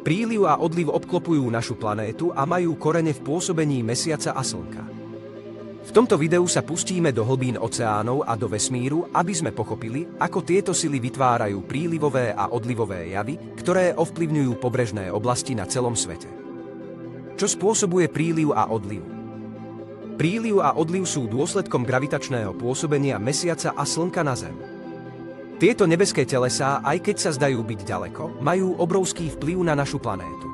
Príliv a odliv obklopujú našu planétu a majú korene v pôsobení Mesiaca a Slnka. V tomto videu sa pustíme do hlbín oceánov a do vesmíru, aby sme pochopili, ako tieto sily vytvárajú prílivové a odlivové javy, ktoré ovplyvňujú pobrežné oblasti na celom svete. Čo spôsobuje príliv a odliv? Príliv a odliv sú dôsledkom gravitačného pôsobenia Mesiaca a Slnka na Zem. Tieto nebeské telesá, aj keď sa zdajú byť ďaleko, majú obrovský vplyv na našu planétu.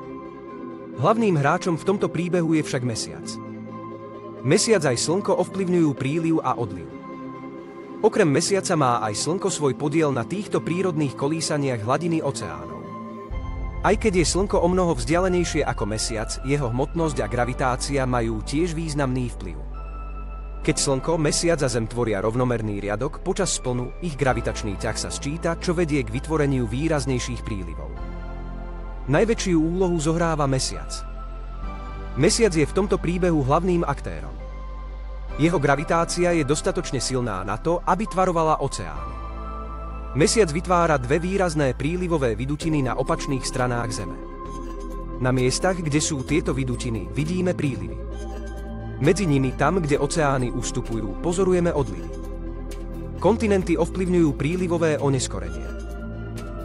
Hlavným hráčom v tomto príbehu je však Mesiac. Mesiac aj Slnko ovplyvňujú príliv a odliv. Okrem Mesiaca má aj Slnko svoj podiel na týchto prírodných kolísaniach hladiny oceánov. Aj keď je Slnko omnoho vzdialenejšie ako Mesiac, jeho hmotnosť a gravitácia majú tiež významný vplyv. Keď Slnko, Mesiac a Zem tvoria rovnomerný riadok, počas splnu ich gravitačný ťah sa sčíta, čo vedie k vytvoreniu výraznejších prílivov. Najväčšiu úlohu zohráva Mesiac. Mesiac je v tomto príbehu hlavným aktérom. Jeho gravitácia je dostatočne silná na to, aby tvarovala oceány. Mesiac vytvára dve výrazné prílivové vydutiny na opačných stranách Zeme. Na miestach, kde sú tieto vydutiny, vidíme prílivy. Medzi nimi, tam, kde oceány ustupujú, pozorujeme odlivy. Kontinenty ovplyvňujú prílivové oneskorenie.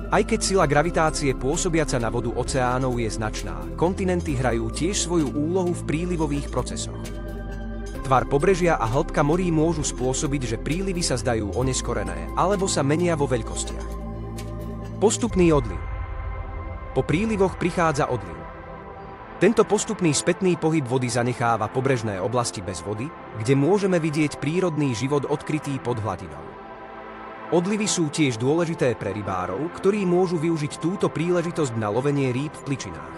Aj keď sila gravitácie pôsobiaca na vodu oceánov je značná, kontinenty hrajú tiež svoju úlohu v prílivových procesoch. Tvar pobrežia a hĺbka morí môžu spôsobiť, že prílivy sa zdajú oneskorené alebo sa menia vo veľkostiach. Postupný odliv. Po prílivoch prichádza odliv. Tento postupný spätný pohyb vody zanecháva pobrežné oblasti bez vody, kde môžeme vidieť prírodný život odkrytý pod hladinou. Odlivy sú tiež dôležité pre rybárov, ktorí môžu využiť túto príležitosť na lovenie rýb v pličinách.